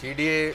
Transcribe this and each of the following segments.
GDA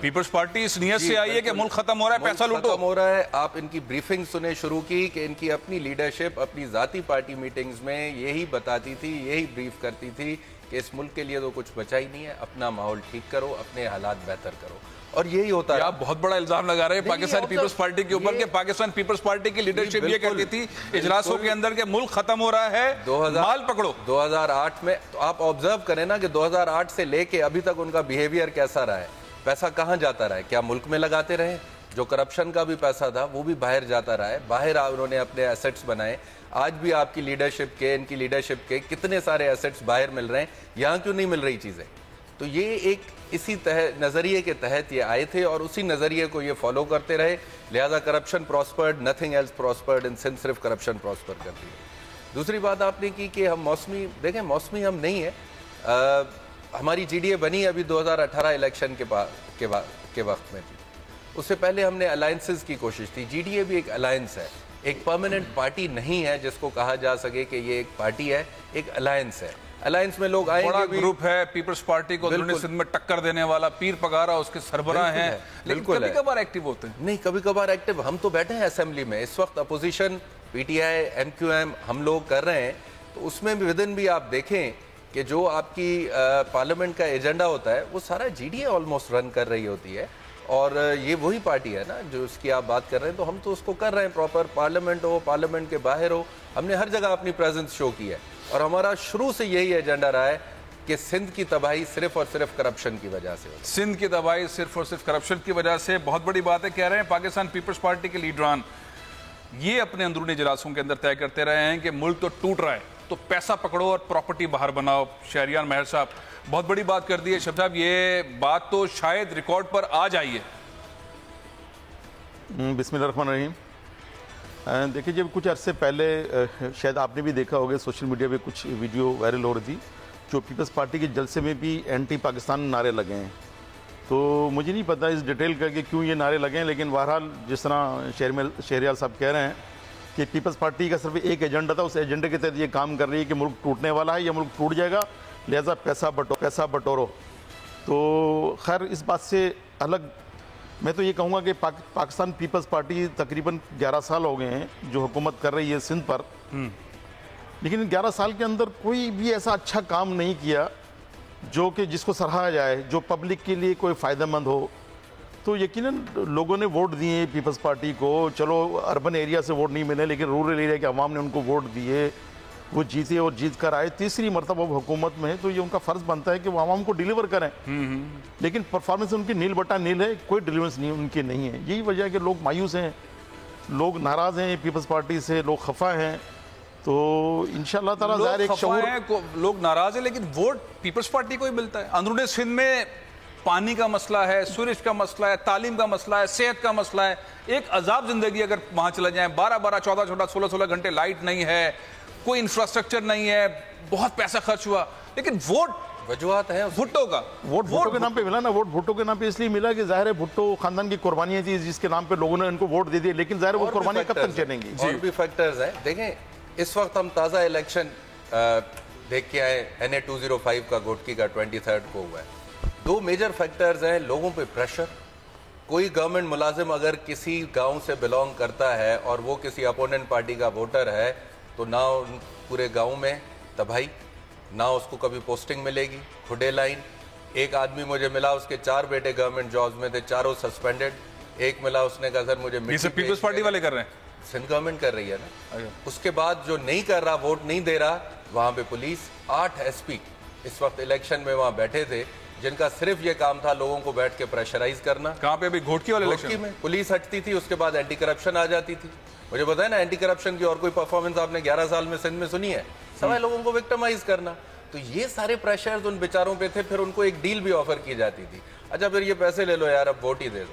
Peoples party اس نیت سے آئی ہے کہ ملک ختم ہو رہا ہے، پیسہ لوٹو ختم ہو رہا ہے. آپ ان کی بریفنگ سنیں شروع کی کہ ان کی اپنی لیڈرشپ اپنی ذاتی پارٹی میٹنگز میں یہی بتاتی تھی، یہی بریف کرتی تھی کہ اس ملک کے لیے تو کچھ بچا ہی نہیں ہے، اپنا ماحول ٹھیک کرو، اپنے حالات بہتر کرو. اور یہی ہوتا ہے. آپ بہت بڑا الزام لگا رہے ہیں پاکستان پیپلز پارٹی کے اوپر کہ پاکستان پیپلز پارٹی کی لیڈرشپ یہ کہتی تھی اجلاسوں کے اندر کہ ملک ختم ہو رہا ہے، مال پکڑو. 2008 میں تو آپ آبزرو کریں نا کہ 2008 سے لے کے ابھی تک ان کا بیہیویئر کیسا رہا ہے. پیسہ کہاں جاتا رہا ہے؟ کیا ملک میں لگاتے رہے؟ جو کرپشن کا بھی پیسہ تھا وہ بھی باہر جاتا رہا ہے. باہر انہوں نے اپنے ایسٹس بنائے. آج بھی آپ کی لیڈرشپ کے، ان کی لیڈرشپ کے کتنے سارے ایسٹس باہر مل رہے ہیں، یہاں کیوں نہیں مل رہی چیزیں؟ تو یہ ایک اسی نظریے کے تحت یہ آئے تھے اور اسی نظریے کو یہ فالو کرتے رہے. لہذا کرپشن پراسپرڈ، نتھنگ ایلس پراسپرڈ ان سندھ. صرف کرپشن پراسپر کرتی ہے. دوسری بات آپ نے کی کہ ہم موسمی، دیکھیں موسمی ہم نہیں ہیں. ہماری جی ڈی اے بنی ابھی 2018 الیکشن کے وقت میں تھی. اس سے پہلے ہم نے الائنسز کی کوشش تھی. جی ڈی اے بھی ایک الائنس ہے، ایک پرماننٹ پارٹی نہیں ہے جس کو کہا جا سکے کہ یہ ایک پارٹی ہے، ایک الائنس ہے. الائنس میں لوگ آئیں گے. گروپ ہے پیپلز پارٹی کو اندرونی سندھ میں ٹکر دینے والا، پیر پگارا اس کے سربراہ ہیں، لیکن کبھی کبھار ایکٹیو ہوتے ہیں. نہیں کبھی کبھار ایکٹیو. ہم تو بیٹھے ہیں اسمبلی میں اس وقت، اپوزیشن پی ٹی آئی، ایم کیو ایم ہم لوگ کر رہے ہیں. تو اس میں بھی ودن بھی آپ دیکھیں کہ جو آپ کی پارلیمنٹ کا ایجنڈا ہوتا ہے وہ سارا جی ڈی اے آلموسٹ رن کر رہی ہوتی ہے. اور یہ وہی پارٹی ہے نا جو اس کی آپ بات کر رہے ہیں. تو ہم تو اس کو کر رہے ہیں پراپر. پارلیمنٹ ہو، پارلیمنٹ کے باہر ہو، ہم نے ہر جگہ اپنی پریزنس شو کی ہے. اور ہمارا شروع سے یہی ایجنڈا رہا ہے کہ سندھ کی تباہی صرف اور صرف کرپشن کی وجہ سے. سندھ کی تباہی صرف اور صرف کرپشن کی وجہ سے. بہت بڑی بات ہے. کہہ رہے ہیں پاکستان پیپلز پارٹی کے لیڈران یہ اپنے اندرونی اجلاسوں کے اندر طے کرتے رہے ہیں کہ ملک تو ٹوٹ رہا ہے تو پیسہ پکڑو اور پراپرٹی باہر بناؤ. شہریار مہر صاحب بہت بڑی بات کر دی ہے. شب صاحب یہ بات تو شاید ریکارڈ پر آ جائیے. بسم اللہ الرحمن الرحیم. دیکھیں جب کچھ عرصے پہلے شاید آپ نے بھی دیکھا ہوگا سوشل میڈیا پہ کچھ ویڈیو وائرل ہو رہی تھی جو پیپلز پارٹی کے جلسے میں بھی اینٹی پاکستان نعرے لگے ہیں. تو مجھے نہیں پتا اس ڈیٹیل کر کے کیوں یہ نعرے لگے ہیں، لیکن بہرحال جس طرح شہریار صاحب کہہ رہے ہیں کہ پیپلز پارٹی کا صرف ایک ایجنڈا تھا، اس ایجنڈے کے تحت یہ کام کر رہی ہے کہ ملک ٹوٹنے والا ہے یا ملک ٹوٹ جائے گا، لہٰذا پیسہ بٹورو. تو خیر اس بات سے الگ میں تو یہ کہوں گا کہ پاکستان پیپلز پارٹی تقریباً 11 سال ہو گئے ہیں جو حکومت کر رہی ہے سندھ پر، لیکن 11 سال کے اندر کوئی بھی ایسا اچھا کام نہیں کیا جو کہ جس کو سراہا جائے، جو پبلک کے لیے کوئی فائدہ مند ہو. تو یقیناً لوگوں نے ووٹ دیے پیپلز پارٹی کو. چلو اربن ایریا سے ووٹ نہیں ملے لیکن رورل ایریا کے عوام نے ان کو ووٹ دیے، وہ جیتے اور جیت کر آئے. تیسری مرتبہ وہ حکومت میں ہے تو یہ ان کا فرض بنتا ہے کہ وہ عوام کو ڈیلیور کریں. لیکن پرفارمنس ان کی نیل بٹا نیل ہے، کوئی ڈیلیورنس نہیں ان کی نہیں ہے. یہی وجہ ہے کہ لوگ مایوس ہیں، لوگ ناراض ہیں پیپلز پارٹی سے، لوگ خفا ہیں. تو انشاءاللہ تعالیٰ ظاہر ایک شعور، لوگ ناراض ہیں لیکن ووٹ پیپلز پارٹی کو ہی ملتا ہے. اندرونی سندھ میں پانی کا مسئلہ ہے، سورج کا مسئلہ ہے، تعلیم کا مسئلہ ہے، صحت کا مسئلہ ہے. ایک عذاب زندگی. اگر وہاں چلا جائیں 12 14 16 گھنٹے لائٹ نہیں ہے، کوئی انفراسٹرکچر نہیں ہے، بہت پیسہ خرچ ہوا، لیکن ووٹ وجوہات ہیں بھٹو کا. ووٹ بھٹو کے نام پہ ملا نا. ووٹ بھٹو کے نام پہ اس لیے ملا کہ ظاہر ہے بھٹو خاندان کی قربانیاں تھی جس کے نام پہ لوگوں نے ان کو ووٹ دے دیے، لیکن ظاہر وہ قربانیاں کب تک چلیں گی. اور بھی فیکٹرز ہیں. دیکھیں اس وقت ہم تازہ الیکشن دیکھ کے آئے NA 205 کا گوٹکی کا 23 کو ہوا ہے. 2 میجر فیکٹرز ہیں. لوگوں پہ پریشر. کوئی گورنمنٹ ملازم اگر کسی گاؤں سے بلونگ کرتا ہے اور وہ کسی اپوننٹ پارٹی کا ووٹر ہے تو نہ پورے گاؤں میں تباہی، نہ اس کو کبھی پوسٹنگ ملے گی. کھڈے لائن. ایک آدمی مجھے ملا اس کے 4 بیٹے گورنمنٹ جابز میں تھے، چاروں سسپینڈڈ. ایک ملا اس نے کہا سر مجھے پیپلز پارٹی والے کر رہے ہیں، سندھ گورنمنٹ کر رہی ہے نا. اس کے بعد جو نہیں کر رہا، ووٹ نہیں دے رہا، وہاں پہ پولیس 8 SP اس وقت الیکشن میں وہاں بیٹھے تھے جن کا صرف یہ کام تھا لوگوں کو بیٹھ کے پریشرائز کرنا. کہاں پہ ابھی گھوٹکی والے الیکشن میں پولیس ہٹتی تھی، اس کے بعد اینٹی کرپشن آ جاتی تھی. مجھے بتائیں نا اینٹی کرپشن کی اور کوئی پرفارمنس آپ نے 11 سال میں سندھ میں سنی ہے؟ سوائے لوگوں کو وکٹمائز کرنا. تو یہ سارے پریشرز ان بیچاروں پہ تھے. پھر ان کو ایک ڈیل بھی آفر کی جاتی تھی، اچھا پھر یہ پیسے لے لو یار، اب ووٹ ہی دے دو.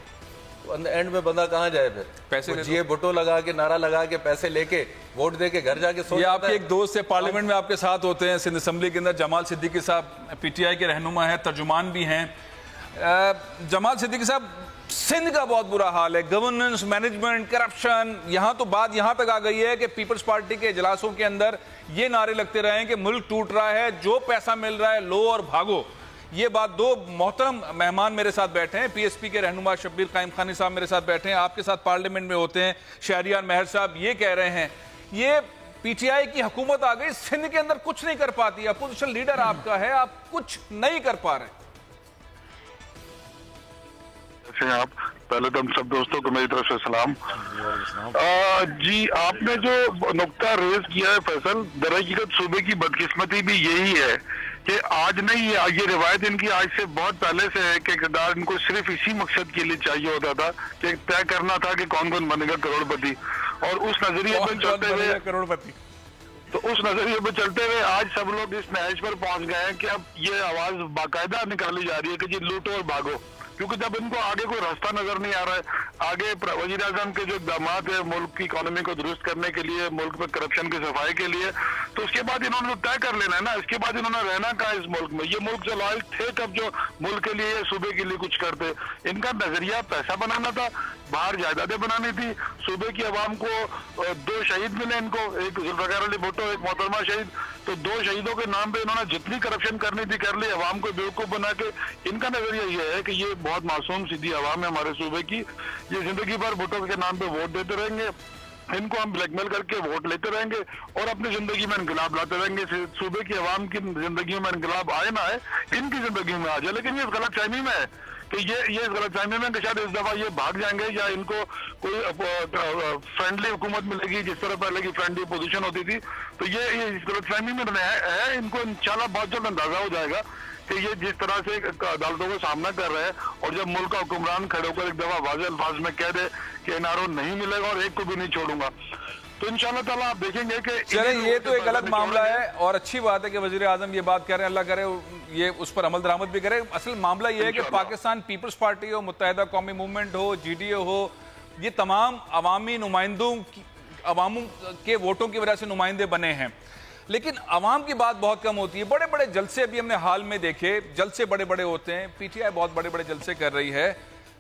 تو اینڈ میں بندہ کہاں جائے پھر؟ پیسے جیے بھٹو لگا کے، نعرہ لگا کے، پیسے لے کے ووٹ دے کے گھر جا کے سو. یہ آپ کے ایک دوست ہے پارلیمنٹ میں آپ کے ساتھ ہوتے ہیں سندھ اسمبلی کے اندر، جمال صدیقی صاحب PTI کے رہنما ہیں، ترجمان بھی ہیں. جمال صدیقی صاحب، سندھ کا بہت برا حال ہے، گورننس، مینجمنٹ، کرپشن. یہاں تو بات یہاں تک آ گئی ہے کہ پیپلز پارٹی کے اجلاسوں کے اندر یہ نعرے لگتے رہے ہیں کہ ملک ٹوٹ رہا ہے، جو پیسہ مل رہا ہے لو اور بھاگو. یہ بات دو محترم مہمان میرے ساتھ بیٹھے ہیں, پی ایس پی کے رہنما شبیر قائم خانی صاحب میرے ساتھ بیٹھے ہیں, آپ کے ساتھ پارلیمنٹ میں ہوتے ہیں شہریار مہر صاحب, یہ کہہ رہے ہیں یہ پی ٹی آئی کی حکومت آ گئی, سندھ کے اندر کچھ نہیں کر پاتی, اپوزیشن لیڈر آپ کا ہے, آپ کچھ نہیں کر پا رہے. آپ پہلے تو ہم سب دوستوں کو میری طرف سے سلام. جی آپ نے جو نقطہ ریز کیا ہے فیصل, در حقیقت صوبے کی بدقسمتی بھی یہی ہے کہ آج نہیں, یہ روایت ان کی آج سے بہت پہلے سے ہے کہ اقتدار ان کو صرف اسی مقصد کے لیے چاہیے ہوتا تھا کہ طے کرنا تھا کہ کون کون بنے گا کروڑ پتی, اور اس نظریے پہ چلتے ہوئے چلتے ہوئے آج سب لوگ اس نہج پر پہنچ گئے ہیں کہ اب یہ آواز باقاعدہ نکالی جا رہی ہے کہ جی لوٹو اور بھاگو, کیونکہ جب ان کو آگے کوئی راستہ نظر نہیں آ رہا ہے, آگے وزیر اعظم کے جو اقدامات ہیں ملک کی اکانومی کو درست کرنے کے لیے, ملک میں کرپشن کی صفائی کے لیے, تو اس کے بعد انہوں نے طے کر لینا ہے نا, اس کے بعد انہوں نے رہنا کہا اس ملک میں. یہ ملک جو لائق تھے کب جو ملک کے لیے صوبے کے لیے کچھ کرتے, ان کا نظریہ پیسہ بنانا تھا, باہر جائیدادیں بنانی تھی, صوبے کی عوام کو 2 شہید ملے ان کو, ایک ذوالفقار علی بھٹو, ایک محترمہ شہید, تو 2 شہیدوں کے نام پہ انہوں نے جتنی کرپشن کرنی تھی کر لی, عوام کو بیوقوف بنا کے. ان کا نظریہ یہ ہے کہ یہ بہت معصوم سیدھی عوام ہے ہمارے صوبے کی, یہ زندگی بھر بھٹو کے نام پہ ووٹ دیتے رہیں گے, ان کو ہم بلیک میل کر کے ووٹ لیتے رہیں گے اور اپنی زندگی میں انقلاب لاتے رہیں گے. صوبے کی عوام کی زندگیوں میں انقلاب آئے نہ آئے, ان کی زندگیوں میں آ جائے, لیکن یہ اس غلط فہمی میں ہے کہ یہ اس غلط فہمی میں کہ شاید اس دفعہ یہ بھاگ جائیں گے یا ان کو کوئی فرینڈلی حکومت ملے گی جس طرح پہلے کی فرینڈلی اپوزیشن ہوتی تھی. تو یہ اس غلط فہمی میں ہے, ان کو انشاءاللہ بہت جلد اندازہ ہو جائے گا کہ یہ جس طرح سے عدالتوں کا سامنا کر رہے ہیں, اور جب ملک کا حکمران کھڑے ہو کر ایک دفعہ واضح الفاظ میں کہہ دے کہ این آر او نہیں ملے گا اور ایک کو بھی نہیں چھوڑوں گا, تو انشاءاللہ تعالیٰ آپ دیکھیں گے کہ چلیں یہ تو ایک الگ معاملہ ہے, اور اچھی بات ہے کہ وزیر اعظم یہ بات کہہ رہے ہیں, اللہ کرے یہ اس پر عمل درآمد بھی کرے. اصل معاملہ یہ ہے کہ پاکستان پیپلز پارٹی ہو, متحدہ قومی movement who, G D A ہو, یہ تمام عوامی نمائندوں عواموں کے ووٹوں کی وجہ سے نمائندے بنے ہیں, لیکن عوام کی بات بہت کم ہوتی ہے. بڑے بڑے جلسے ابھی ہم نے حال میں دیکھے, جلسے بڑے بڑے ہوتے ہیں, پی ٹی آئی بہت بڑے بڑے جلسے کر رہی ہے,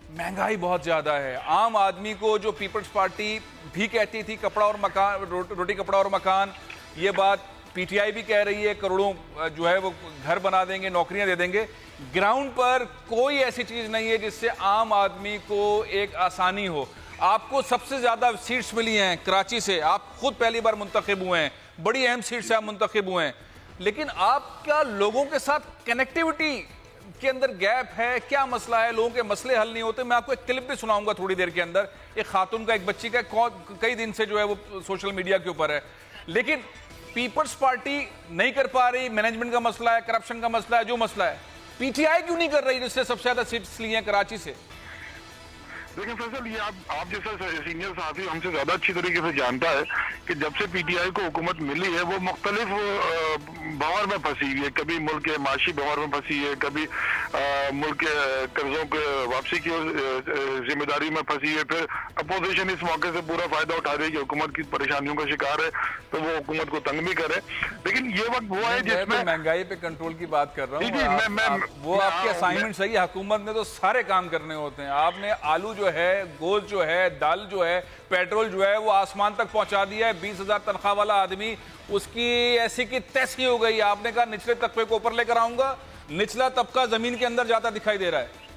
مہنگائی بہت زیادہ ہے. عام آدمی کو جو پیپلز پارٹی بھی کہتی تھی کپڑا اور مکان, روٹی کپڑا اور مکان, یہ بات پی ٹی آئی بھی کہہ رہی ہے, کروڑوں جو ہے وہ گھر بنا دیں گے, نوکریاں دے دیں گے. گراؤنڈ پر کوئی ایسی چیز نہیں ہے جس سے عام آدمی کو ایک آسانی ہو. آپ کو سب سے زیادہ سیٹس ملی ہیں کراچی سے, آپ خود پہلی بار منتخب ہوئے ہیں, بڑی اہم سیٹ سے آپ منتخب ہوئے ہیں, لیکن آپ کا لوگوں کے ساتھ کنیکٹیوٹی کے اندر گیپ ہے. کیا مسئلہ ہے؟ لوگوں کے مسئلے حل نہیں ہوتے. میں آپ کو ایک کلپ بھی سناؤں گا تھوڑی دیر کے اندر, ایک خاتون کا, ایک بچی کا, کئی دن سے جو ہے وہ سوشل میڈیا کے اوپر ہے, لیکن پیپلز پارٹی نہیں کر پا رہی. مینجمنٹ کا مسئلہ ہے, کرپشن کا مسئلہ ہے, جو مسئلہ ہے پی ٹی آئی کیوں نہیں کر رہی جس سے سب سے زیادہ سیٹس لی ہیں کراچی سے؟ دیکھیں فیصل, یہ آپ جیسا سینئر صحافی ہم سے زیادہ اچھی طریقے سے جانتا ہے کہ جب سے پی ٹی آئی کو حکومت ملی ہے وہ مختلف بھنور میں پھنسی ہوئی ہے. کبھی ملک کے معاشی بھنور میں پھنسی ہے, کبھی ملک کے قرضوں کے واپسی کی ذمہ داری میں پھنسی ہے. پھر اپوزیشن اس موقع سے پورا فائدہ اٹھا رہی ہے کہ حکومت کی پریشانیوں کا شکار ہے تو وہ حکومت کو تنگ بھی کرے. لیکن یہ وقت وہ ہے جس میں مہنگائی پہ کنٹرول کی بات کر رہا ہوں. وہ آپ کے اسائنمنٹ صحیح ہے, حکومت نے تو سارے کام کرنے ہوتے ہیں. آپ نے آلو جو ہے, گوشت جو ہے, دال جو ہے, پیٹرول جو ہے وہ آسمان تک پہنچا دیا ہے. 20,000 تنخواہ والا آدمی, اس کی ایسی کی تیسی ہو گئی. آپ نے کہا نچلے طبقے کو اوپر لے کر آؤں گا, نچلا طبقہ زمین کے اندر جاتا دکھائی دے رہا ہے.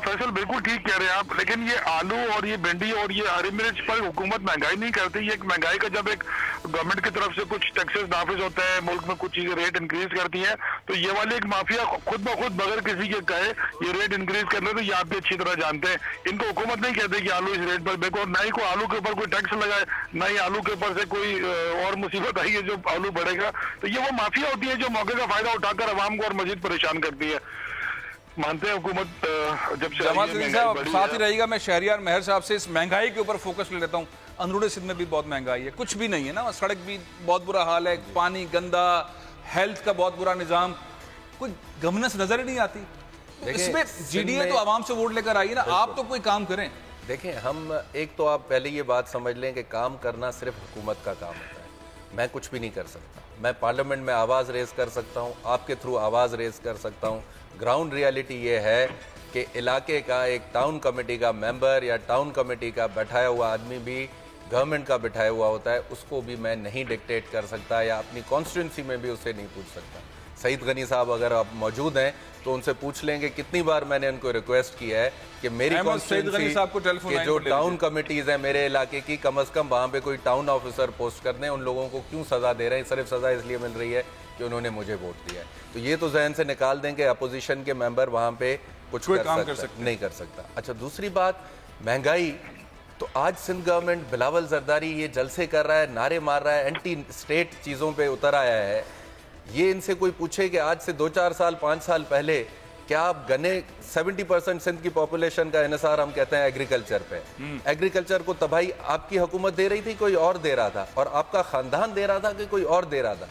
فیصل بالکل ٹھیک کہہ رہے ہیں آپ, لیکن یہ آلو اور یہ بھنڈی اور یہ ہری مرچ پر حکومت مہنگائی نہیں کرتی. یہ ایک مہنگائی کا جب ایک گورنمنٹ کی طرف سے کچھ ٹیکسز نافذ ہوتا ہے, ملک میں کچھ چیزیں ریٹ انکریز کرتی ہیں, تو یہ والی ایک مافیا خود بخود بغیر کسی کے کہے یہ ریٹ انکریز کر لے, تو یہ آپ بھی اچھی طرح جانتے ہیں. ان کو حکومت نہیں کہتے کہ آلو اس ریٹ پر بیکو, نہ ہی کوئی آلو کے اوپر کوئی ٹیکس لگائے, نہ ہی آلو کے اوپر سے کوئی اور مصیبت آئی ہے جو آلو بڑھے گا. تو یہ وہ مافیا ہوتی ہے جو موقع کا فائدہ اٹھا کر عوام کو اور مزید پریشان کرتی ہے. مانتے ہیں حکومت جب سے جماعت صاحب ساتھ ہی رہی گا. میں شہریار مہر صاحب سے اس مہنگائی کے اوپر فوکس لے لیتا ہوں. اندرون سندھ میں بھی بہت مہنگائی ہے, کچھ بھی نہیں ہے نا, سڑک بھی بہت برا حال ہے, پانی گندا, ہیلتھ کا بہت برا نظام, کوئی گورننس نظر ہی نہیں آتی. اس میں جی ڈی اے تو عوام سے ووٹ لے کر آئی نا, آپ تو کوئی کام کریں. دیکھیں ہم ایک تو آپ پہلے یہ بات سمجھ لیں کہ کام کرنا صرف حکومت کا کام ہوتا ہے. میں کچھ بھی نہیں کر سکتا. میں پارلیمنٹ میں آواز ریز کر سکتا ہوں, آپ کے تھرو آواز ریز کر سکتا ہوں. گراؤنڈ ریالٹی یہ ہے کہ علاقے کا ایک ٹاؤن کمیٹی کا ممبر یا ٹاؤن کمیٹی کا بیٹھایا ہوا آدمی بھی گورنمنٹ کا بٹھایا ہوا ہوتا ہے, اس کو بھی میں نہیں ڈکٹیٹ کر سکتا یا اپنی کانسٹیٹوئنسی میں بھی اسے نہیں پوچھ سکتا. سعید غنی صاحب اگر آپ موجود ہیں تو ان سے پوچھ لیں کہ کتنی بار میں نے ان کو ریکویسٹ کیا ہے کہ میری کانسٹیٹوئنسی کے جو ٹاؤن کمیٹیز ہیں میرے علاقے کی کم از کم وہاں پہ کوئی ٹاؤن آفیسر پوسٹ کر دیں. ان لوگوں کو کیوں سزا دے رہے ہیں؟ صرف سزا اس لیے مل رہی ہے کہ انہوں نے مجھے ووٹ دیا ہے. تو یہ تو ذہن سے نکال دیں کہ اپوزیشن کے ممبر وہاں پہ کچھ نہیں کر سکتا. اچھا دوسری بات مہنگائی. تو آج سندھ گورنمنٹ بلاول زرداری یہ جلسے کر رہا ہے, نعرے مار رہا ہے, اینٹی اسٹیٹ چیزوں پہ اتر آیا ہے. یہ ان سے کوئی پوچھے کہ آج سے 2-4 سال 5 سال پہلے کیا آپ گنے 70% سندھ کی پاپولیشن کا انحصار ہم کہتے ہیں ایگریکلچر پہ. ایگریکلچر کو تباہی آپ کی حکومت دے رہی تھی, کوئی اور دے رہا تھا, اور آپ کا خاندان دے رہا تھا کہ کوئی اور دے رہا تھا.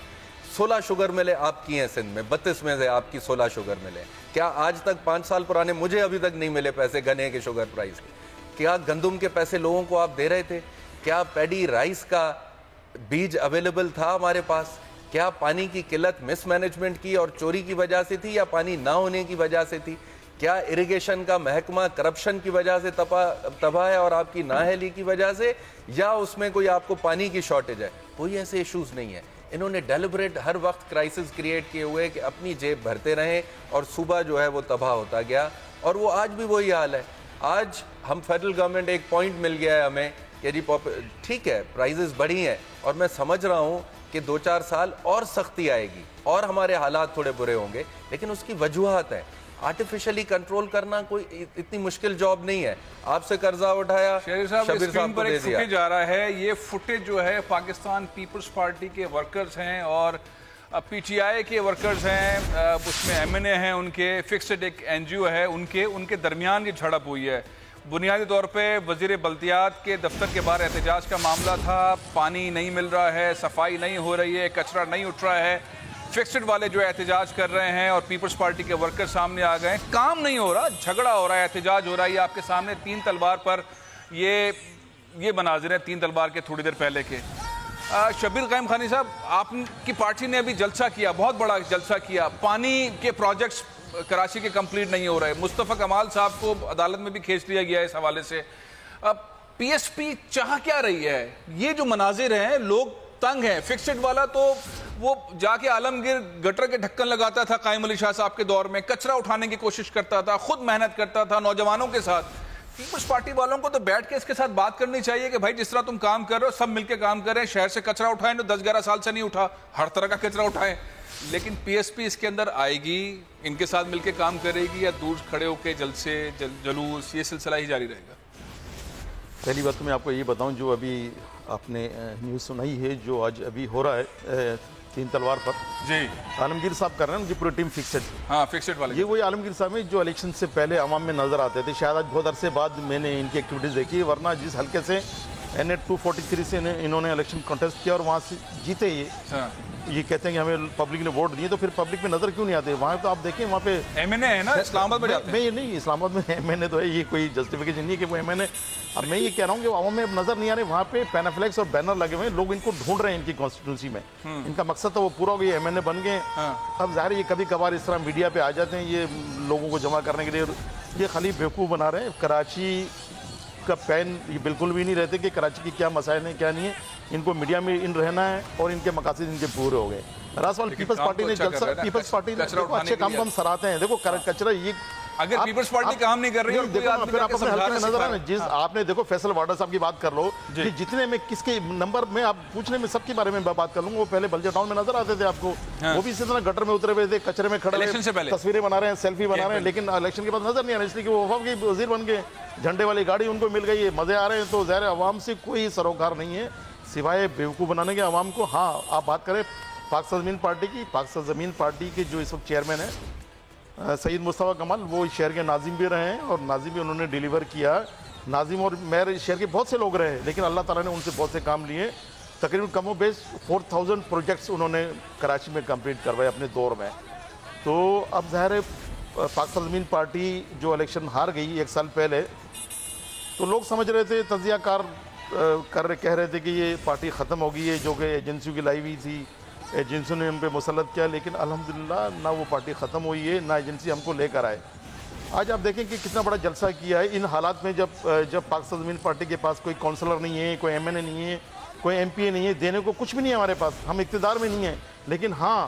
16 شوگر ملے آپ کی ہیں سندھ میں, 32 میں سے آپ کی 16 شوگر ملے. کیا آج تک 5 سال پرانے مجھے ابھی تک نہیں ملے پیسے گنے کے شوگر پرائز کے؟ کیا گندم کے پیسے لوگوں کو آپ دے رہے تھے؟ کیا پیڈی رائس کا بیج اویلیبل تھا ہمارے پاس؟ کیا پانی کی قلت مس مینجمنٹ کی اور چوری کی وجہ سے تھی یا پانی نہ ہونے کی وجہ سے تھی؟ کیا اریگیشن کا محکمہ کرپشن کی وجہ سے تباہ ہے اور آپ کی نااہلی کی وجہ سے, یا اس میں کوئی آپ کو پانی کی شارٹیج ہے؟ کوئی ایسے ایشوز نہیں ہے. انہوں نے ڈیلیبریٹ ہر وقت کرائسس کریٹ کیے ہوئے کہ اپنی جیب بھرتے رہیں, اور صوبہ جو ہے وہ تباہ ہوتا گیا, اور وہ آج بھی وہی حال ہے. آج ہم فیڈرل گورنمنٹ ایک پوائنٹ مل گیا ہے ہمیں کہ جی ٹھیک ہے پرائزز بڑھی ہیں, اور میں سمجھ رہا ہوں کہ 2-4 سال اور سختی آئے گی اور ہمارے حالات تھوڑے برے ہوں گے, لیکن اس کی وجوہات ہیں. آرٹیفیشلی کنٹرول کرنا کوئی اتنی مشکل جاب نہیں ہے. آپ سے قرضہ اٹھایا, شبیر صاحب پر ایک فوٹیج آ رہا ہے. یہ فوٹیج جو ہے پاکستان پیپلز پارٹی کے ورکرز ہیں اور پی ٹی آئی کے ورکرز ہیں, اس میں ایم این اے ہیں, ان کے فکسڈ ایک این جی او ہے, ان کے درمیان یہ جھڑپ ہوئی ہے. بنیادی طور پہ وزیر بلدیات کے دفتر کے باہر احتجاج کا معاملہ تھا. پانی نہیں مل رہا ہے, صفائی نہیں ہو رہی ہے, کچرا نہیں اٹھ رہا ہے. فکسڈ والے جو احتجاج کر رہے ہیں اور پیپلز پارٹی کے ورکر سامنے آ گئے. کام نہیں ہو رہا, جھگڑا ہو رہا ہے, احتجاج ہو رہا ہے. یہ آپ کے سامنے 3 تلوار پر یہ مناظر ہیں 3 تلوار کے تھوڑی دیر پہلے کے. شبیر قائم خانی صاحب, آپ کی پارٹی نے ابھی جلسہ کیا, بہت بڑا جلسہ کیا. پانی کے پروجیکٹس کراچی کے کمپلیٹ نہیں ہو رہے. مصطفیٰ کمال صاحب کو عدالت میں بھی کھینچ لیا گیا اس حوالے سے. پی ایس پی چاہ کیا رہی ہے؟ یہ جو مناظر ہیں, لوگ تنگ ہیں. فکسڈ والا تو وہ جا کے عالمگیر گٹر کے ڈھکن لگاتا تھا قائم علی شاہ صاحب کے دور میں, کچرا اٹھانے کی کوشش کرتا تھا, خود محنت کرتا تھا نوجوانوں کے ساتھ. پیپلز پارٹی والوں کو تو بیٹھ کے اس کے ساتھ بات کرنی چاہیے کہ بھائی جس طرح تم کام کر رہے ہو سب مل کے کام کریں. شہر سے کچرا اٹھائیں جو 10-11 سال سے نہیں اٹھا, ہر طرح کا کچرا اٹھائیں. لیکن پی ایس پی اس کے اندر آئے گی, ان کے ساتھ مل کے کام کرے گی, یا دور کھڑے ہو کے جلسے جلوس یہ سلسلہ ہی جاری رہے گا؟ پہلی بات تو میں آپ کو یہ بتاؤں, جو ابھی آپ نے نیوز سنائی ہے جو آج ابھی ہو رہا ہے 3 تلوار پر, جی عالمگیر صاحب کر رہے ہیں, جو پوری ٹیم فکسڈ. ہاں فکسڈ والے, یہ وہی عالمگیر صاحب ہیں جو الیکشن سے پہلے عوام میں نظر آتے تھے. شاید آج بہت عرصے بعد میں نے ان کی ایکٹیویٹیز دیکھی, ورنہ جس حلقے سے NA 243 سے انہوں نے الیکشن کنٹیسٹ کیا اور وہاں سے جیتے, یہ کہتے ہیں کہ ہمیں پبلک نے ووٹ دیے, تو پھر پبلک میں نظر کیوں نہیں آتے؟ وہاں تو آپ دیکھیں وہاں پہ ایم این اے ہے نا, اسلام آباد میں جاتے ہیں. میں یہ نہیں, اسلام آباد میں ایم این اے تو ہے, یہ کوئی جسٹیفیکیشن نہیں ہے کہ وہ ایم این اے. اب میں یہ کہہ رہا ہوں کہ عوام میں نظر نہیں آ رہے. وہاں پہ پینافلیکس اور بینر لگے ہوئے ہیں, لوگ ان کو ڈھونڈ رہے ہیں ان کی کانسٹیٹوئنسی میں. ان کا مقصد تو وہ پورا ہو گیا, ایم این اے بن گئے. اب ظاہر یہ کبھی کبھار اس طرح میڈیا پہ آ جاتے ہیں یہ لوگوں کو جمع کرنے کے لیے, یہ خالی بیوقوف بنا رہے ہیں. کراچی کا پین یہ بالکل بھی نہیں رہتے کہ کراچی کی کیا مسائل ہیں کیا نہیں ہے. ان کو میڈیا میں ان رہنا ہے اور ان کے مقاصد ان کے پورے ہو گئے. راسوال پیپلز پارٹی نے جلسہ, پیپلز پارٹی نے اچھے کام کو ہم سراہتے ہیں. دیکھو کچرا یہ اگر پیپلز پارٹی کام نہیں کر رہی اور کوئی آدمی پھر آپ اپنے حلقے میں نظر آئے, جس آپ نے دیکھو فیصل وارڈر صاحب کی بات کر لو, کہ جتنے میں کس کے نمبر میں آپ پوچھنے میں سب کے بارے میں بات کر لوں گا. وہ پہلے بلجا ٹاؤن میں نظر آتے تھے آپ کو, وہ بھی اسی طرح گٹر میں اترے ہوئے تھے, کچرے میں کھڑے ہوئے تصویریں بنا رہے ہیں, سیلفی بنا رہے ہیں, لیکن الیکشن کے بعد نظر نہیں آ رہے, اس لیے کہ وہ وفاق کے وزیر بن گئے, جھنڈے والی گاڑی ان کو مل گئی, مزے آ رہے ہیں. تو ظاہر عوام سے کوئی سروکار نہیں ہے سوائے بیوقوف بنانے کے عوام کو. ہاں آپ بات کریں پاکستان زمین پارٹی کی, پاکستان زمین پارٹی کے جو اس وقت چیئرمین ہیں سید مصطفیٰ کمال, وہ شہر کے ناظم بھی رہے ہیں اور ناظم بھی انہوں نے ڈیلیور کیا. ناظم اور میئر شہر کے بہت سے لوگ رہے, لیکن اللہ تعالیٰ نے ان سے بہت سے کام لیے. تقریباً کم و بیش 4000 پروجیکٹس انہوں نے کراچی میں کمپلیٹ کروائے اپنے دور میں. تو اب ظاہر ہے پاکستان زمین پارٹی جو الیکشن ہار گئی 1 سال پہلے, تو لوگ سمجھ رہے تھے, تجزیہ کار کہہ رہے تھے کہ یہ پارٹی ختم ہوگی ہے, جو کہ ایجنسیوں کی لائی ہوئی تھی, ایجنسیوں نے ہم پہ مسلط کیا. لیکن الحمدللہ نہ وہ پارٹی ختم ہوئی ہے نہ ایجنسی ہم کو لے کر آئے. آج آپ دیکھیں کہ کتنا بڑا جلسہ کیا ہے ان حالات میں, جب پاکستان زمین پارٹی کے پاس کوئی کونسلر نہیں ہے, کوئی ایم این اے نہیں ہے, کوئی ایم پی اے نہیں ہے, دینے کو کچھ بھی نہیں ہے ہمارے پاس, ہم اقتدار میں نہیں ہیں. لیکن ہاں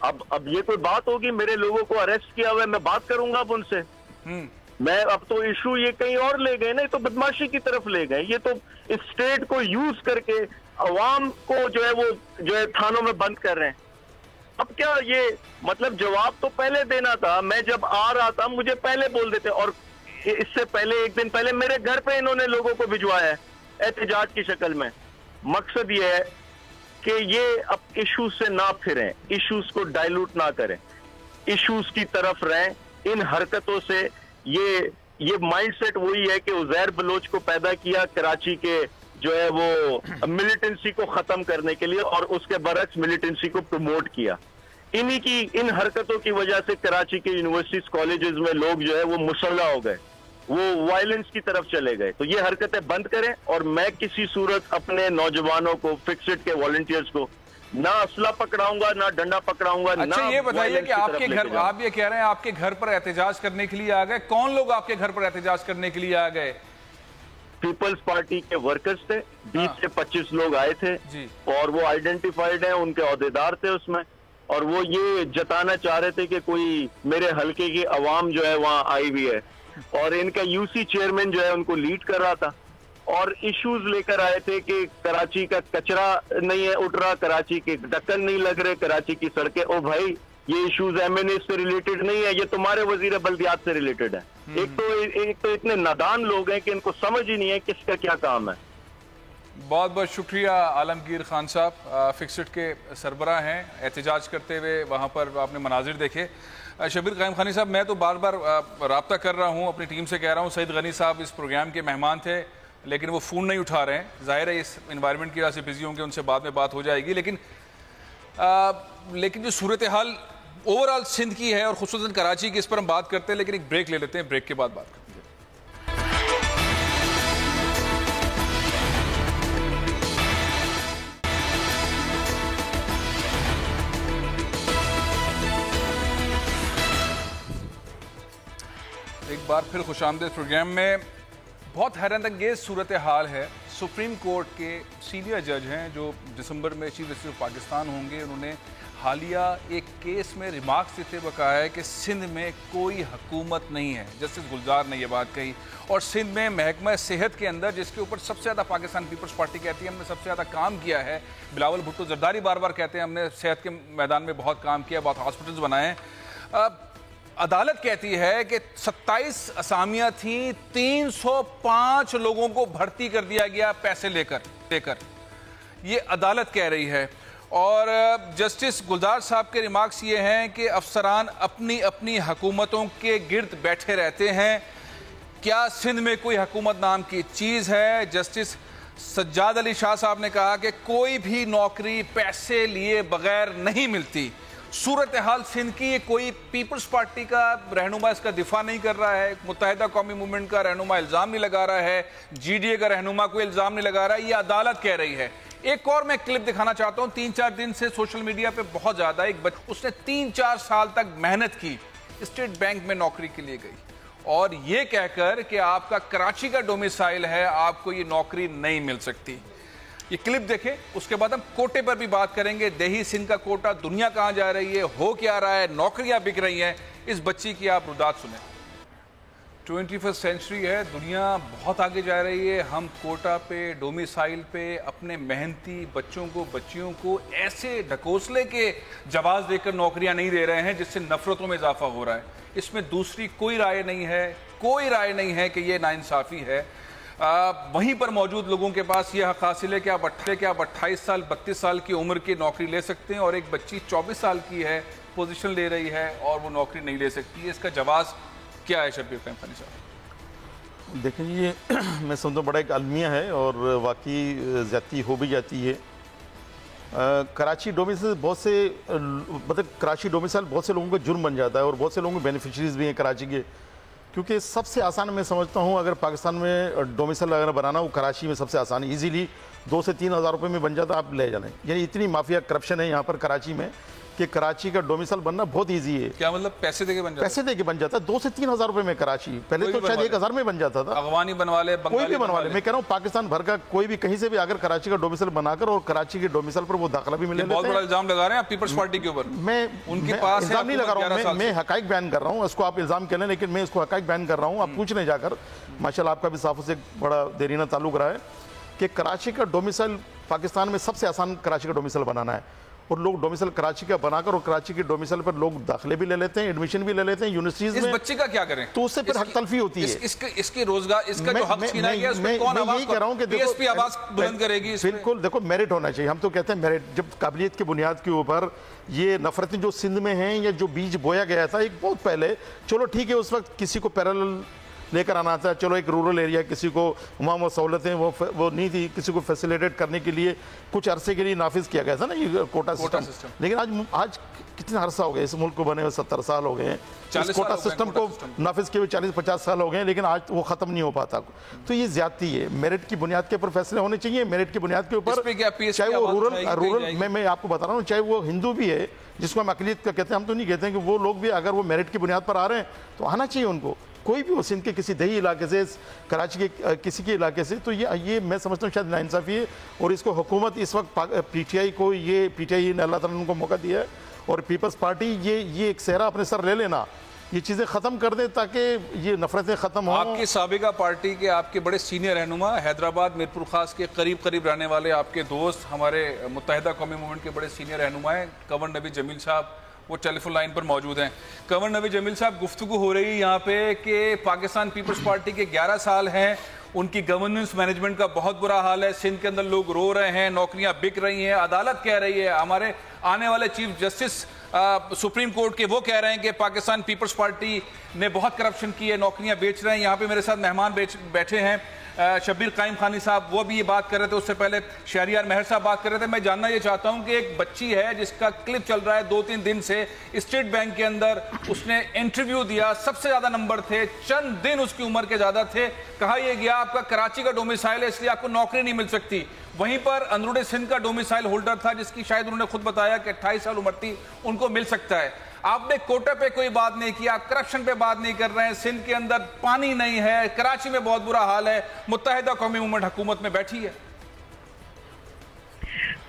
اب یہ کوئی بات ہوگی؟ میرے لوگوں کو اریسٹ کیا ہوا ہے، میں بات کروں گا اب ان سے؟ میں اب تو ایشو یہ کہیں اور لے گئے نا، تو بدماشی کی طرف لے گئے. یہ تو اسٹیٹ کو یوز کر کے عوام کو جو ہے وہ جو ہے تھانوں میں بند کر رہے ہیں. اب کیا یہ مطلب جواب تو پہلے دینا تھا. میں جب آ رہا تھا مجھے پہلے بول دیتے، اور اس سے پہلے ایک دن پہلے میرے گھر پہ انہوں نے لوگوں کو بھجوایا ہے احتجاج کی شکل میں. مقصد یہ ہے کہ یہ اب ایشوز سے نہ پھریں، ایشوز کو ڈائلوٹ نہ کریں، ایشوز کی طرف رہیں. ان حرکتوں سے یہ مائنڈ سیٹ وہی ہے کہ عزیر بلوچ کو پیدا کیا کراچی کے جو ہے وہ ملیٹنسی کو ختم کرنے کے لیے، اور اس کے برعکس ملیٹنسی کو پروموٹ کیا. ان حرکتوں کی وجہ سے کراچی کے یونیورسٹیز کالجز میں لوگ جو ہے وہ مسلح ہو گئے، وہ وائلنس کی طرف چلے گئے. تو یہ حرکتیں بند کریں، اور میں کسی صورت اپنے نوجوانوں کو، فکسڈ کے والنٹیئرز کو نہ اسلحہ پکڑاؤں گا، نہ ڈنڈا پکڑاؤں گا. اچھا یہ بتائیے کہ آپ کے گھر، آپ یہ کہہ رہے ہیں آپ کے گھر پر احتجاج کرنے کے لیے آ گئے، کون لوگ آپ کے گھر پر احتجاج کرنے کے لیے آ گئے؟ پیپلز پارٹی کے ورکرز تھے، 20 سے 25 لوگ آئے تھے، اور وہ آئیڈینٹیفائیڈ ہیں، ان کے عہدیدار تھے اس میں، اور وہ یہ جتانا چاہ رہے تھے کہ کوئی میرے حلقے کی عوام جو ہے وہاں آئی ہوئی ہے، اور ان کا یو سی چیئرمین جو ہے ان کو لیڈ کر رہا تھا، اور ایشوز لے کر آئے تھے کہ کراچی کا کچرا نہیں ہے اٹھ رہا، کراچی کے ڈکن نہیں لگ رہے، کراچی کی سڑکیں. او بھائی یہ ایشوز ایم این اے سے ریلیٹڈ نہیں ہے، یہ تمہارے وزیر بلدیات سے ریلیٹڈ ہے. ایک تو اتنے نادان لوگ ہیں کہ ان کو سمجھ ہی نہیں ہے کس کا کیا کام ہے. بہت بہت شکریہ عالمگیر خان صاحب، فکسڈ کے سربراہ ہیں، احتجاج کرتے ہوئے وہاں پر آپ نے مناظر دیکھے. شبیر قائم خانی صاحب، میں تو بار بار رابطہ کر رہا ہوں، اپنی ٹیم سے کہہ رہا ہوں، سعید غنی صاحب اس پروگرام کے مہمان تھے لیکن وہ فون نہیں اٹھا رہے ہیں. ظاہر ہے اس انوائرمنٹ کی وجہ سے بزی ہوں گے، ان سے بعد میں بات ہو جائے گی. لیکن جو صورتحال اوور آل سندھ کی ہے اور خصوصاً کراچی کی، اس پر ہم بات کرتے ہیں، لیکن ایک بریک لے لیتے ہیں، بریک کے بعد بات کرتے ہیں. ایک بار پھر خوش آمدید پروگرام میں. بہت حیرت انگیز صورتحال ہے. سپریم کورٹ کے سینئر جج ہیں جو دسمبر میں چیف جسٹس آف پاکستان ہوں گے، انہوں نے حالیہ ایک کیس میں ریمارکس دیتے ہوئے کہا ہے کہ سندھ میں کوئی حکومت نہیں ہے. جسٹس گلزار نے یہ بات کہی. اور سندھ میں محکمہ صحت کے اندر، جس کے اوپر سب سے زیادہ پاکستان پیپلز پارٹی کہتی ہے ہم نے سب سے زیادہ کام کیا ہے، بلاول بھٹو زرداری بار بار کہتے ہیں ہم نے صحت کے میدان میں بہت کام کیا، بہت ہاسپٹلز بنائے ہیں. عدالت کہتی ہے کہ 27 اسامیاں تھیں، 305 لوگوں کو بھرتی کر دیا گیا پیسے لے کر. یہ عدالت کہہ رہی ہے. اور جسٹس گلزار صاحب کے ریمارکس یہ ہیں کہ افسران اپنی اپنی حکومتوں کے گرد بیٹھے رہتے ہیں. کیا سندھ میں کوئی حکومت نام کی چیز ہے؟ جسٹس سجاد علی شاہ صاحب نے کہا کہ کوئی بھی نوکری پیسے لیے بغیر نہیں ملتی. صورتحال سندھ کی، کوئی پیپلز پارٹی کا رہنما اس کا دفاع نہیں کر رہا ہے، متحدہ قومی موومنٹ کا رہنما الزام نہیں لگا رہا ہے، جی ڈی اے کا رہنما کوئی الزام نہیں لگا رہا ہے، یہ عدالت کہہ رہی ہے. ایک اور میں کلپ دکھانا چاہتا ہوں. 3-4 دن سے سوشل میڈیا پہ بہت زیادہ اس نے 3-4 سال تک محنت کی، اسٹیٹ بینک میں نوکری کے لیے گئی، اور یہ کہہ کر کہ آپ کا کراچی کا ڈومیسائل ہے، آپ کو یہ نوکری نہیں مل سکتی. یہ کلپ دیکھیں، اس کے بعد ہم کوٹے پر بھی بات کریں گے. دیہی سندھ کا کوٹا، دنیا کہاں جا رہی ہے، ہو کیا رہا ہے، نوکریاں بک رہی ہیں. اس بچی کی آپ ردات سنیں. 21 سینچری ہے، دنیا بہت آگے جا رہی ہے. ہم کوٹا پہ، ڈومیسائل پہ اپنے محنتی بچوں کو، بچیوں کو ایسے ڈھکوسلے کے جواز دے کر نوکریاں نہیں دے رہے ہیں جس سے نفرتوں میں اضافہ ہو رہا ہے. اس میں دوسری کوئی رائے نہیں ہے، کوئی رائے نہیں ہے کہ یہ ناانصافی ہے. وہیں پر موجود لوگوں کے پاس یہ حق حاصل ہے کہ آپ 28 سال 32 سال کی عمر کی نوکری لے سکتے ہیں، اور ایک بچی 24 سال کی ہے، پوزیشن لے رہی ہے اور وہ نوکری نہیں لے سکتی. اس کا جواز کیا ہے شبیر قائم خانی صاحب؟ دیکھیں یہ میں سمجھتا ہوں بڑا ایک المیہ ہے اور واقعی زیادتی ہو بھی جاتی ہے. کراچی ڈومیسائل بہت سے لوگوں کا جرم بن جاتا ہے، اور بہت سے لوگوں کے بینیفیشریز بھی ہیں کراچی کے. کیونکہ سب سے آسان میں سمجھتا ہوں اگر پاکستان میں ڈومیسائل اگر بنانا، وہ کراچی میں سب سے آسان ہے. ایزیلی 2 سے 3 ہزار روپے میں بن جاتا، آپ لے جائیں. یعنی اتنی مافیا کرپشن ہے یہاں پر کراچی میں کہ کراچی کا ڈومیسائل بننا بہت ایزی ہے. کیا مطلب پیسے دے کے بن جاتا ہے؟ پیسے دے کے بن جاتا ہے. 2 سے 3 ہزار روپے میں کراچی, پہلے تو شاید 1,000 میں بن جاتا تھا. افغانی بنوا لے, کوئی بھی بنوا لے. میں کہہ رہا ہوں پاکستان بھر کا کوئی بھی کہیں سے بھی اگر کراچی کا ڈومیسائل بنا کر اور کراچی کے ڈومیسائل پر وہ داخلہ بھی ملے لیتے ہیں. بہت بڑا الزام لگا رہے ہیں آپ پیپلز پارٹی کے اوپر. میں ان کے پاس الزام نہیں لگا رہا ہوں, میں حقائق بیان کر رہا ہوں. اس کو آپ الزام کہہ لیں لیکن میں اس کو حقائق بیان کر رہا ہوں. آپ پوچھ لیں جا کر, ماشاءاللہ آپ کا بھی صحافت سے بڑا دیرینہ تعلق رہا ہے, کہ کراچی کا ڈومیسائل پاکستان میں سب سے آسان کراچی کا ڈومیسائل بنانا ہے. اور لوگ ڈومیسائل کراچی کا بنا کر اور کراچی کی ڈومیسائل پر لوگ داخلے بھی لے لیتے ہیں, ایڈمیشن بھی لے لیتے ہیں یونیورسٹیز میں. اس بچے کا کیا کریں؟ تو اس سے پھر حق تلفی ہوتی ہے. اس کی روزگار, اس کا جو حق چھینا گیا اس میں کون آواز پی ایس پی آواز بلند کرے گی؟ بالکل دیکھو میرٹ ہونا چاہیے. ہم تو کہتے ہیں میرٹ, جب قابلیت کی بنیاد کے اوپر یہ نفرتیں جو سندھ میں ہیں یا جو بیج بویا گیا تھا ایک بہت پہلے, چلو ٹھیک ہے اس وقت کسی کو پیرالل لے کر آنا تھا, چلو ایک رورل ایریا کسی کو وہاں وہ سہولتیں وہ نہیں تھی, کسی کو فیسیلیٹیٹ کرنے کے لیے کچھ عرصے کے لیے نافذ کیا گیا تھا نا یہ کوٹا سسٹم. لیکن آج کتنا عرصہ ہو گیا اس ملک کو بنے ہوئے, 70 سال ہو گئے ہیں اس کوٹا سسٹم کو نافذ کیے ہوئے, 40-50 سال ہو گئے ہیں, لیکن آج وہ ختم نہیں ہو پاتا. تو یہ زیادتی ہے. میرٹ کی بنیاد کے اوپر فیصلے ہونے چاہیے, میرٹ کی بنیاد کے اوپر, چاہے وہ رورل میں آپ کو بتا رہا ہوں, چاہے وہ ہندو بھی ہے جس کو ہم اقلیت کا کہتے ہیں, ہم تو نہیں کہتے ہیں کہ وہ لوگ بھی اگر وہ میرٹ کی بنیاد پر آ رہے ہیں تو آنا چاہیے ان کو, کوئی بھی ہو, سندھ کے کسی دیہی علاقے سے, کراچی کے کسی کے علاقے سے. تو یہ میں سمجھتا ہوں شاید ناانصافی ہے, اور اس کو حکومت اس وقت پی ٹی آئی کو, یہ پی ٹی آئی نے اللہ تعالیٰ نے ان کو موقع دیا ہے, اور پیپلز پارٹی یہ ایک صحرا اپنے سر لے لینا, یہ چیزیں ختم کر دیں تاکہ یہ نفرتیں ختم ہوں. آپ کی سابقہ پارٹی کے آپ کے بڑے سینئر رہنما, حیدرآباد میرپور خاص کے قریب رہنے والے آپ کے دوست, ہمارے متحدہ قومی موومنٹ کے بڑے سینئر رہنما ہیں کنور نبی جمیل صاحب, وہ ٹیلی فون لائن پر موجود ہیں. کنور نبی جمیل صاحب, گفتگو ہو رہی ہے یہاں پہ کہ پاکستان پیپلز پارٹی کے 11 سال ہیں, ان کی گورننس مینجمنٹ کا بہت برا حال ہے, سندھ کے اندر لوگ رو رہے ہیں, نوکریاں بک رہی ہیں, عدالت کہہ رہی ہے, ہمارے آنے والے چیف جسٹس سپریم کورٹ کے وہ کہہ رہے ہیں کہ پاکستان پیپلز پارٹی نے بہت کرپشن کی ہے, نوکریاں بیچ رہے ہیں. یہاں پہ میرے ساتھ مہمان بیٹھے ہیں, شبیر قائم خانی صاحب, وہ بھی یہ بات کر رہے تھے, اس سے پہلے شہریار مہر صاحب بات کر رہے تھے. میں جاننا یہ چاہتا ہوں کہ ایک بچی ہے جس کا کلپ چل رہا ہے 2-3 دن سے اسٹیٹ بینک کے اندر, اس نے انٹرویو دیا, سب سے زیادہ نمبر تھے, چند دن اس کی عمر کے زیادہ تھے, کہا یہ گیا آپ کا کراچی کا ڈومیسائل ہے اس لیے آپ کو نوکری نہیں مل سکتی. وہیں پر اندرون سندھ کا ڈومیسائل ہولڈر تھا جس کی شاید انہوں نے خود بتایا کہ 28 سال عمر تھی, ان کو مل سکتا ہے. آپ نے کوٹا پہ کوئی بات نہیں کیا, آپ کرپشن پہ بات نہیں کر رہے ہیں, سندھ کے اندر پانی نہیں ہے, کراچی میں بہت برا حال ہے, متحدہ قومی موومنٹ حکومت میں بیٹھی ہے.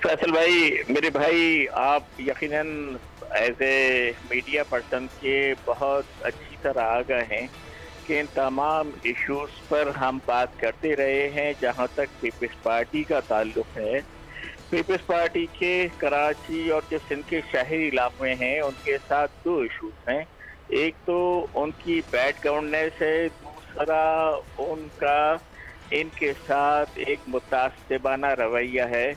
فیصل بھائی, میرے بھائی, آپ یقیناً ایز اے میڈیا پرسن کے بہت اچھی طرح آگاہ ہیں کہ ان تمام ایشوز پر ہم بات کرتے رہے ہیں. جہاں تک پیپلز پارٹی کا تعلق ہے, پیپلز پارٹی کے کراچی اور جو سندھ کے شہری علاقے ہیں ان کے ساتھ 2 ایشوز ہیں. ایک تو ان کی بیڈ گورننس ہے, دوسرا ان کا ان کے ساتھ ایک متعصبانہ رویہ ہے.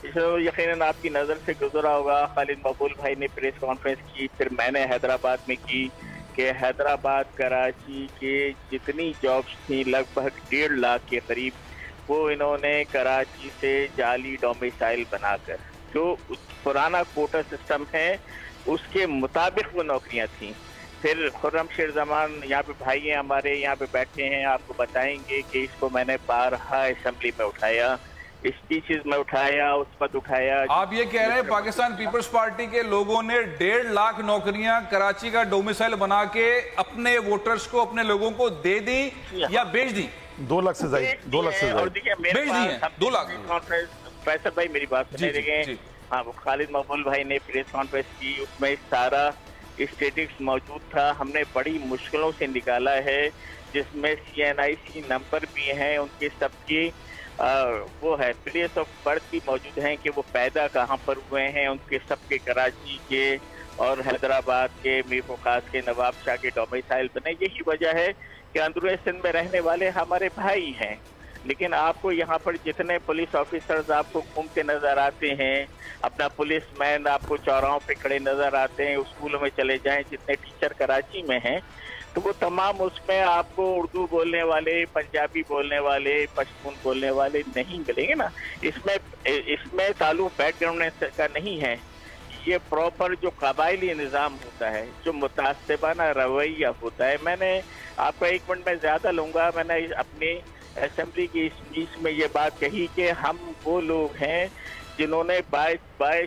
یقیناً آپ کی نظر سے گزرا ہوگا, خالد مقبول بھائی نے پریس کانفرنس کی, پھر میں نے حیدرآباد میں کی, کہ حیدرآباد کراچی کے جتنی جابس تھیں لگ بھگ 1.5 لاکھ کے قریب, وہ انہوں نے کراچی سے جعلی ڈومیسائل بنا کر, جو پرانا کوٹا سسٹم ہے اس کے مطابق وہ نوکریاں تھیں. پھر خرم شیر زمان یہاں پہ بھائی ہیں ہمارے, یہاں پہ بیٹھے ہیں, آپ کو بتائیں گے کہ اس کو میں نے بارہا اسمبلی میں اٹھایا, اسپیچز میں اٹھایا, اس وقت اٹھایا. آپ یہ کہہ رہے ہیں پاکستان پیپلز پارٹی کے لوگوں نے 1.5 لاکھ نوکریاں کراچی کا ڈومیسائل بنا کے اپنے ووٹرز کو, اپنے لوگوں کو دے دی یا بیچ دی؟ 2 لاکھ سے زائد, 2 لاکھ سے زائد بیچ دی ہیں. 2 لاکھ. فیصل بھائی میری بات سنیں دیکھیں, ہاں خالد مقبول بھائی نے پریس کانفرنس کی, اس میں سارا اسٹیٹکس موجود تھا. ہم نے بڑی مشکلوں سے نکالا ہے, جس میں CNIC نمبر بھی ہیں, ان کے سب کی وہ ہے پلیس آف برتھ بھی موجود ہیں کہ وہ پیدا کہاں پر ہوئے ہیں, ان کے سب کے کراچی کے اور حیدرآباد کے, میرپور خاص کے, نواب شاہ کے ڈومیسائل بنے. یہی وجہ ہے کہ اندرون سندھ میں رہنے والے ہمارے بھائی ہیں. لیکن آپ کو یہاں پر جتنے پولیس آفیسرز آپ کو گھومتے نظر آتے ہیں, اپنا پولیس مین آپ کو چوراہوں پہ کھڑے نظر آتے ہیں, اسکولوں میں چلے جائیں, جتنے ٹیچر کراچی میں ہیں, تو وہ تمام اس میں آپ کو اردو بولنے والے, پنجابی بولنے والے, پشتون بولنے والے نہیں ملیں گے نا. اس میں تعلق بیک گراؤنڈ کا نہیں ہے, یہ پراپر جو قبائلی نظام ہوتا ہے, جو متعصبانہ رویہ ہوتا ہے. میں نے آپ کو 1 منٹ میں زیادہ لوں گا, میں نے اپنی اسمبلی کی اسپیچ میں یہ بات کہی کہ ہم وہ لوگ ہیں جنہوں نے بائی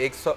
100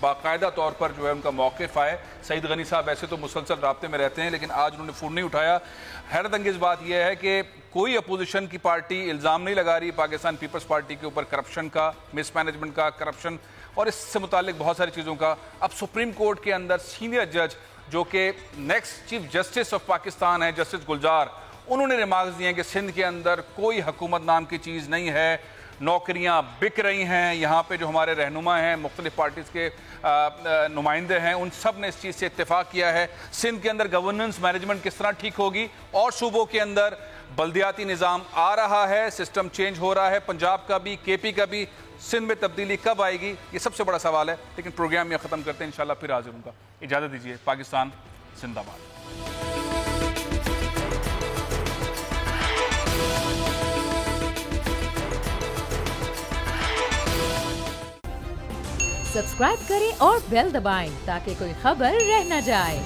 باقاعدہ طور پر جو ہے ان کا موقف آئے. سعید غنی صاحب ایسے تو مسلسل رابطے میں رہتے ہیں لیکن آج انہوں نے فون نہیں اٹھایا. حیرت انگیز بات یہ ہے کہ کوئی اپوزیشن کی پارٹی الزام نہیں لگا رہی پاکستان پیپلز پارٹی کے اوپر کرپشن کا, مس مینجمنٹ کا, کرپشن اور اس سے متعلق بہت ساری چیزوں کا. اب سپریم کورٹ کے اندر سینئر جج جو کہ next chief justice of Pakistan ہے, جسٹس گلزار, انہوں نے ریمارکس دیے ہیں کہ سندھ کے اندر کوئی حکومت نام کی چیز نہیں ہے, نوکریاں بک رہی ہیں. یہاں پہ جو ہمارے رہنما ہیں, مختلف پارٹیز کے نمائندے ہیں, ان سب نے اس چیز سے اتفاق کیا ہے. سندھ کے اندر گورننس مینجمنٹ کس طرح ٹھیک ہوگی, اور صوبوں کے اندر بلدیاتی نظام آ رہا ہے, سسٹم چینج ہو رہا ہے, پنجاب کا بھی, کے پی کا بھی. سندھ میں تبدیلی کب آئے گی, یہ سب سے بڑا سوال ہے. لیکن پروگرام یہ ختم کرتے ہیں, انشاءاللہ پھر حاضر ہوں گا. اجازت دیجیے. پاکستان زندہ باد. سبسکرائب کریں اور بیل دبائیں تاکہ کوئی خبر رہ نہ جائے.